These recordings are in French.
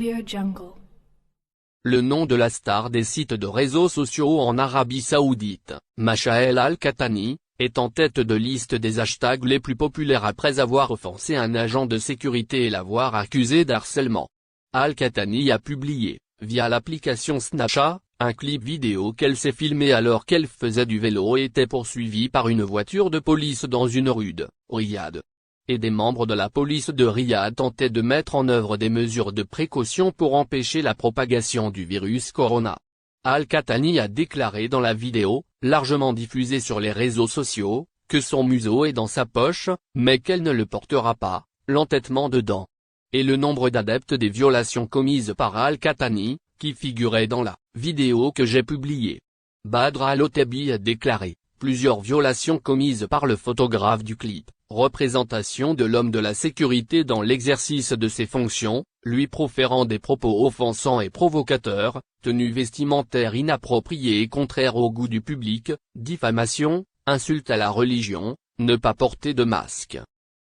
AudioJungle. Le nom de la star des sites de réseaux sociaux en Arabie Saoudite, Machael Al-Qahtani, est en tête de liste des hashtags les plus populaires après avoir offensé un agent de sécurité et l'avoir accusé d'harcèlement. Al-Qahtani a publié, via l'application Snapchat, un clip vidéo qu'elle s'est filmé alors qu'elle faisait du vélo et était poursuivie par une voiture de police dans une rue de Riyad. Et des membres de la police de Riyad tentaient de mettre en œuvre des mesures de précaution pour empêcher la propagation du virus corona. Al-Qahtani a déclaré dans la vidéo, largement diffusée sur les réseaux sociaux, que son museau est dans sa poche, mais qu'elle ne le portera pas, l'entêtement dedans. Et le nombre d'adeptes des violations commises par Al-Qahtani, qui figurait dans la vidéo que j'ai publiée. Badr Al-Otabi a déclaré, plusieurs violations commises par le photographe du clip, représentation de l'homme de la sécurité dans l'exercice de ses fonctions, lui proférant des propos offensants et provocateurs, tenue vestimentaire inappropriée et contraire au goût du public, diffamation, insulte à la religion, ne pas porter de masque.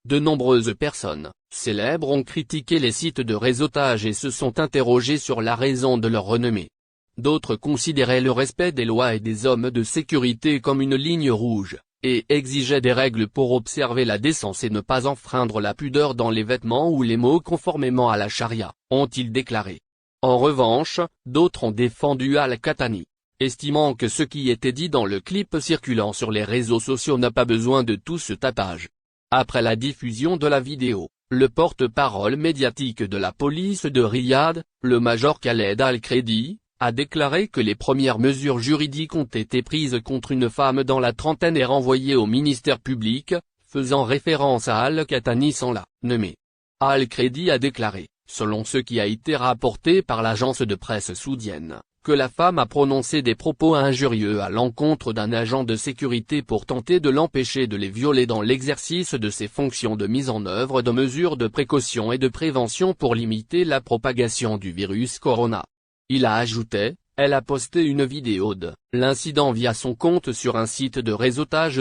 De nombreuses personnes, célèbres ont critiqué les sites de réseautage et se sont interrogées sur la raison de leur renommée. D'autres considéraient le respect des lois et des hommes de sécurité comme une ligne rouge, et exigeaient des règles pour observer la décence et ne pas enfreindre la pudeur dans les vêtements ou les mots conformément à la charia, ont-ils déclaré. En revanche, d'autres ont défendu Al-Qahtani, estimant que ce qui était dit dans le clip circulant sur les réseaux sociaux n'a pas besoin de tout ce tapage. Après la diffusion de la vidéo, le porte-parole médiatique de la police de Riyad, le major Khaled Al-Khredi, a déclaré que les premières mesures juridiques ont été prises contre une femme dans la trentaine et renvoyée au ministère public, faisant référence à Al-Qahtani sans la nommer. Al-Khredi a déclaré, selon ce qui a été rapporté par l'agence de presse saoudienne, que la femme a prononcé des propos injurieux à l'encontre d'un agent de sécurité pour tenter de l'empêcher de les violer dans l'exercice de ses fonctions de mise en œuvre de mesures de précaution et de prévention pour limiter la propagation du virus corona. Il a ajouté, elle a posté une vidéo de l'incident via son compte sur un site de réseautage